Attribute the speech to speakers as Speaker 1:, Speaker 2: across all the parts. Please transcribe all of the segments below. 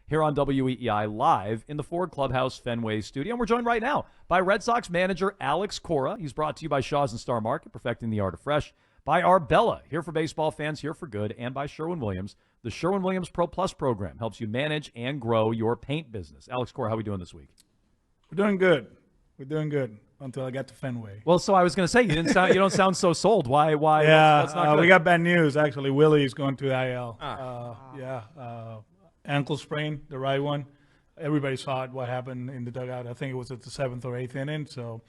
Speaker 1: here on WEEI live in the Ford Clubhouse Fenway studio. And we're joined right now by Red Sox manager Alex Cora. He's brought to you by Shaw's and Star Market, perfecting the art of fresh. By Arbella, here for baseball fans, here for good. And by Sherwin-Williams. The Sherwin-Williams Pro Plus program helps you manage and grow your paint business. Alex Cora, how are we doing this week?
Speaker 2: We're doing good. We're doing good until I got to Fenway.
Speaker 1: Well, so I was going to say, you don't sound so sold. Why?
Speaker 2: Yeah,
Speaker 1: what's not good?
Speaker 2: we got bad news, actually. Willie's going to the IL. Ankle sprain, the right one. Everybody saw it, what happened in the dugout. I think it was at the 7th or 8th inning. So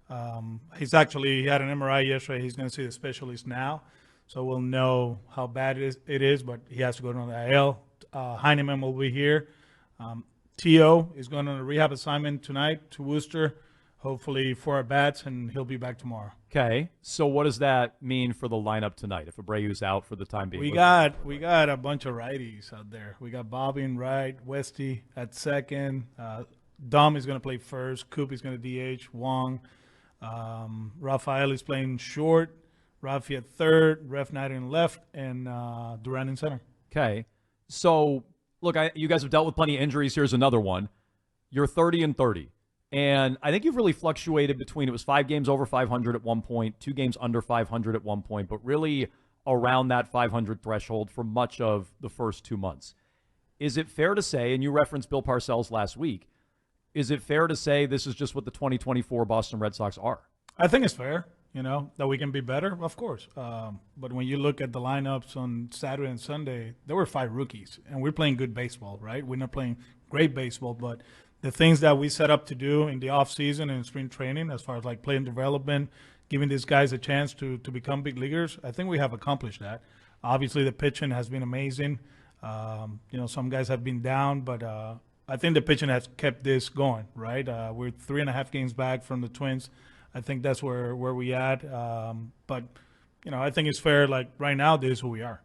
Speaker 2: he had an MRI yesterday. He's going to see the specialist now. So we'll know how bad it is, but he has to go to the IL. Heineman will be here. T.O. is going on a rehab assignment tonight to Worcester, hopefully 4 at-bats, and he'll be back tomorrow.
Speaker 1: Okay, so what does that mean for the lineup tonight if Abreu's out for the time being?
Speaker 2: We got a bunch of righties out there. We got Bobby in right, Westy at second. Dom is going to play first. Coop is going to DH. Wong. Rafael is playing short. Rafi at third. Ref Knight in left, and Duran in center. Okay,
Speaker 1: so look, you guys have dealt with plenty of injuries. Here's another one. You're 30-30. And I think you've really fluctuated between, it was 5 games over 500 at one point, 2 games under 500 at one point, but really around that 500 threshold for much of the first 2 months. Is it fair to say, and you referenced Bill Parcells last week, is it fair to say this is just what the 2024 Boston Red Sox are?
Speaker 2: I think it's fair, that we can be better, of course. But when you look at the lineups on Saturday and Sunday, there were 5 rookies, and we're playing good baseball, right? We're not playing great baseball, but the things that we set up to do in the offseason and in spring training, as far as like playing development, giving these guys a chance to become big leaguers, I think we have accomplished that. Obviously, the pitching has been amazing. Some guys have been down, but I think the pitching has kept this going, right? We're 3.5 games back from the Twins. I think that's where we at. But I think it's fair. Like right now, this is who we are.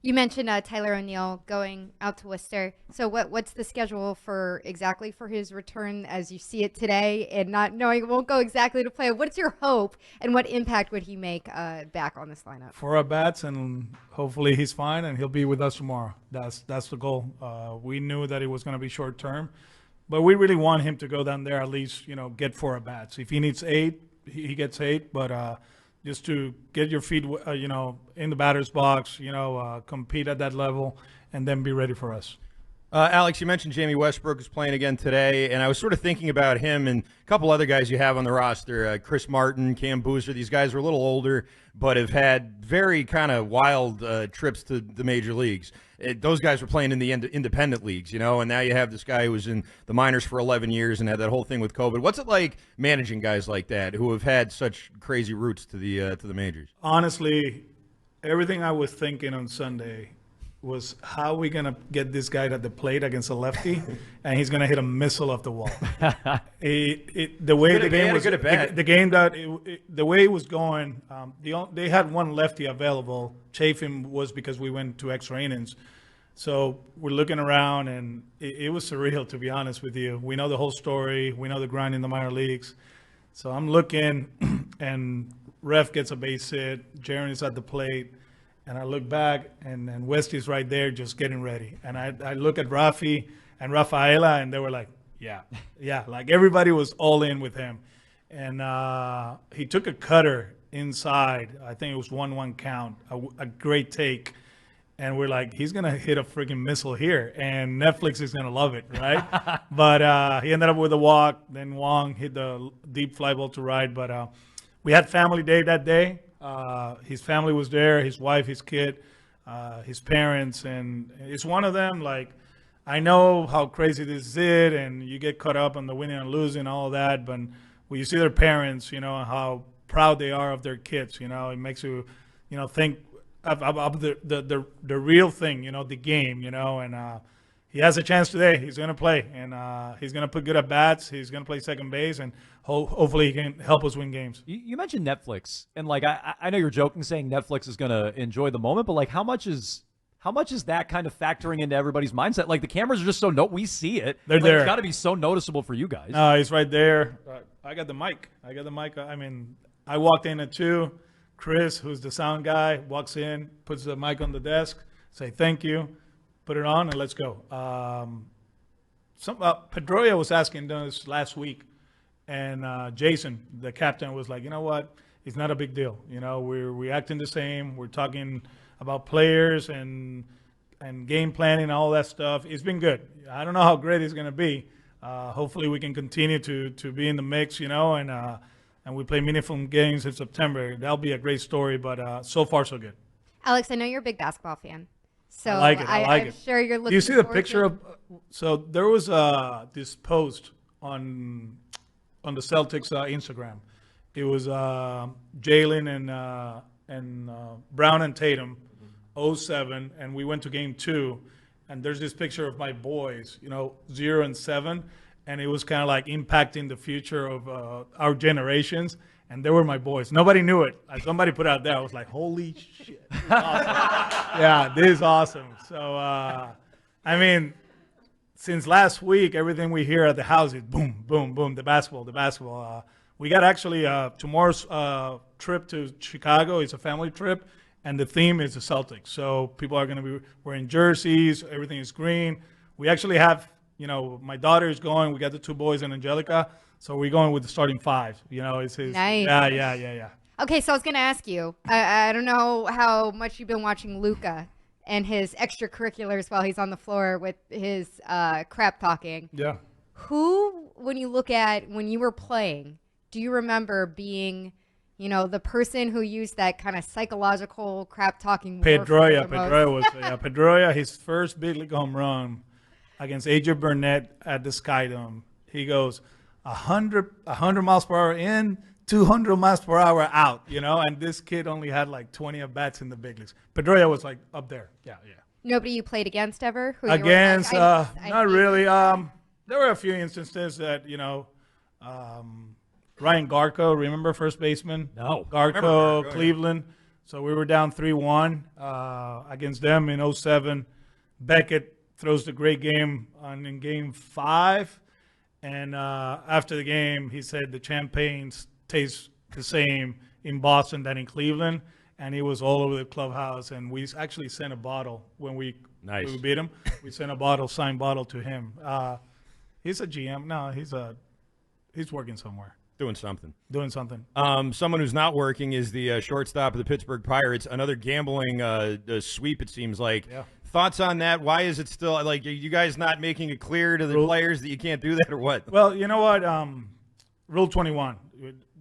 Speaker 3: You mentioned Tyler O'Neill going out to Worcester. So what's the schedule for his return as you see it today, and not knowing it won't go exactly to plan? What's your hope, and what impact would he make back on this lineup?
Speaker 2: 4 at-bats, and hopefully he's fine, and he'll be with us tomorrow. That's the goal. We knew that it was going to be short term, but we really want him to go down there at least, get 4 at-bats. If he needs 8, he gets 8, but just to get your feet, in the batter's box, compete at that level, and then be ready for us.
Speaker 4: Alex, you mentioned Jamie Westbrook is playing again today, and I was sort of thinking about him and a couple other guys you have on the roster, Chris Martin, Cam Boozer. These guys are a little older, but have had very kind of wild trips to the major leagues. Those guys were playing in the independent leagues, and now you have this guy who was in the minors for 11 years and had that whole thing with COVID. What's it like managing guys like that who have had such crazy roots to the majors?
Speaker 2: Honestly, everything I was thinking on Sunday was how are we going to get this guy at the plate against a lefty, and he's going to hit a missile off the wall. The way it was going, they had one lefty available. Chafin was because we went to extra innings. So we're looking around, and it was surreal, to be honest with you. We know the whole story. We know the grind in the minor leagues. So I'm looking, and ref gets a base hit. Jaron is at the plate. And I look back, and Westy's right there just getting ready. And I look at Rafi and Rafaela, and they were like, yeah. Like everybody was all in with him. And he took a cutter inside. I think it was 1-1 count, a great take. And we're like, he's going to hit a freaking missile here. And Netflix is going to love it, right? But he ended up with a walk. Then Wong hit the deep fly ball to right. But we had family day that day. His family was there, his wife, his kid, his parents, and it's one of them. Like, I know how crazy this is, and you get caught up on the winning and losing, all of that. But when you see their parents, how proud they are of their kids, it makes you, think of the real thing, the game, and he has a chance today. He's going to play, and he's going to put good at bats. He's going to play second base, and hopefully he can help us win games.
Speaker 1: You mentioned Netflix, and like I know you're joking saying Netflix is going to enjoy the moment, but like how much is that kind of factoring into everybody's mindset? Like the cameras are just so we see it.
Speaker 2: They're there.
Speaker 1: It's got to be so noticeable for you guys.
Speaker 2: No, he's right there. I got the mic. I mean, I walked in at 2. Chris, who's the sound guy, walks in, puts the mic on the desk, say thank you. put it on, and let's go. Pedroia was asking us last week, and Jason, the captain, was like, you know what? It's not a big deal. You know, we're reacting the same. We're talking about players and game planning and all that stuff. It's been good. I don't know how great it's going to be. Hopefully we can continue to be in the mix, you know, and we play meaningful games in September. That'll be a great story, but so far so good.
Speaker 3: Alex, I know you're a big basketball fan. So
Speaker 2: I like it.
Speaker 3: I'm sure you're looking.
Speaker 2: Do you see the
Speaker 3: forward
Speaker 2: picture
Speaker 3: to-
Speaker 2: of? So there was this post on the Celtics Instagram. It was Jalen and Brown and Tatum, 07, and we went to game 2, and there's this picture of my boys, you know, 0 and 7, and it was kind of like impacting the future of our generations. And they were my boys. Nobody knew it. Somebody put out there. I was like, holy shit. This is awesome. Yeah, this is awesome. So, I mean, since last week, everything we hear at the house is boom, boom, boom, the basketball. We got actually tomorrow's trip to Chicago. It's a family trip, and the theme is the Celtics. So people are going to be wearing jerseys. Everything is green. We actually have, you know, my daughter is going. We got the 2 boys and Angelica. So we're going with the starting 5. You know, it's
Speaker 3: Nice.
Speaker 2: Yeah.
Speaker 3: Okay, so I was going to ask you. I don't know how much you've been watching Luka and his extracurriculars while he's on the floor with his crap talking.
Speaker 2: Yeah.
Speaker 3: Who, when you look at when you were playing, do you remember being, you know, the person who used that kind of psychological crap talking?
Speaker 2: Pedroia was Pedroia. His first big league home run against AJ Burnett at the Skydome. He goes 100 miles per hour in, 200 miles per hour out. You know, and this kid only had like 20 at bats in the big leagues. Pedroia was like up there. Yeah.
Speaker 3: Nobody you played against ever? Who you were
Speaker 2: Against,
Speaker 3: like,
Speaker 2: not really. There were a few instances that, you know, Ryan Garco, remember first baseman?
Speaker 1: No.
Speaker 2: Garco, Cleveland. So we were down 3-1 against them in 07. Beckett throws the great game in game 5. And after the game, he said the champagne tastes the same in Boston than in Cleveland. And he was all over the clubhouse. And we actually sent a bottle when we beat him. We sent a signed bottle to him. He's a GM. No, he's working somewhere.
Speaker 4: Doing something.
Speaker 2: Someone
Speaker 4: who's not working is the shortstop of the Pittsburgh Pirates. Another gambling sweep, it seems like.
Speaker 2: Yeah.
Speaker 4: Thoughts on that? Why is it still, like, are you guys not making it clear to the players that you can't do that or what?
Speaker 2: Well, you know what? Rule 21.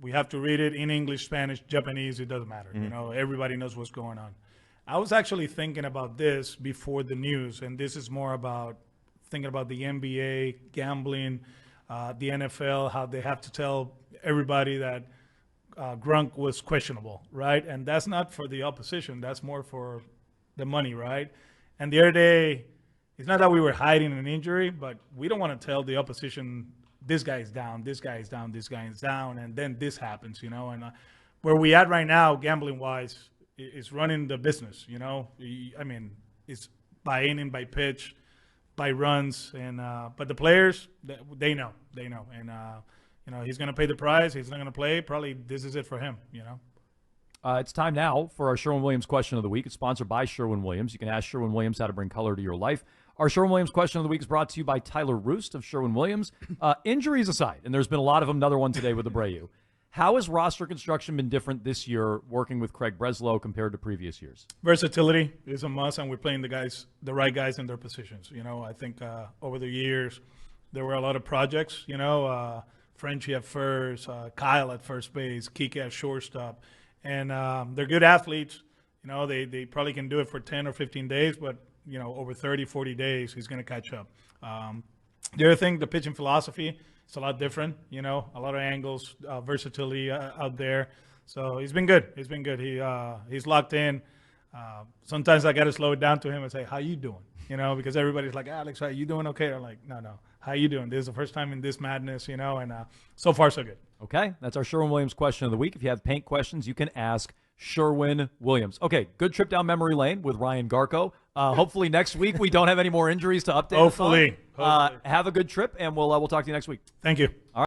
Speaker 2: We have to read it in English, Spanish, Japanese. It doesn't matter. You know, everybody knows what's going on. I was actually thinking about this before the news, and this is more about thinking about the NBA, gambling, the NFL, how they have to tell everybody that Grunk was questionable, right? And that's not for the opposition. That's more for the money, right? And the other day, it's not that we were hiding an injury, but we don't want to tell the opposition, this guy is down, this guy is down, this guy is down, and then this happens, you know? And where we at right now, gambling-wise, is running the business, you know? I mean, it's by inning, by pitch, by runs, and but the players, they know, and you know, he's going to pay the price. He's not going to play. Probably this is it for him, you know.
Speaker 1: It's time now for our Sherwin-Williams question of the week. It's sponsored by Sherwin-Williams. You can ask Sherwin-Williams how to bring color to your life. Our Sherwin-Williams question of the week is brought to you by Tyler Roost of Sherwin-Williams. Injuries aside, and there's been a lot of them, another one today with Abreu. How has roster construction been different this year working with Craig Breslow compared to previous years?
Speaker 2: Versatility is a must, and we're playing the right guys in their positions. You know, I think over the years there were a lot of projects, you know, Frenchie at first, Kyle at first base, Kike at shortstop. And they're good athletes. You know, they probably can do it for 10 or 15 days, but, you know, over 30, 40 days, he's going to catch up. The other thing, the pitching philosophy, it's a lot different, you know, a lot of angles, versatility out there. So he's been good. He's locked in. Sometimes I got to slow it down to him and say, how you doing? You know, because everybody's like, Alex, are you doing okay? I'm like, no. How you doing? This is the first time in this madness, you know, and so far so good.
Speaker 1: Okay, that's our Sherwin-Williams question of the week. If you have paint questions, you can ask Sherwin-Williams. Okay, good trip down memory lane with Ryan Garco. Hopefully next week we don't have any more injuries to update.
Speaker 2: Hopefully.
Speaker 1: Have a good trip, and we'll talk to you next week.
Speaker 2: Thank you.
Speaker 1: All right.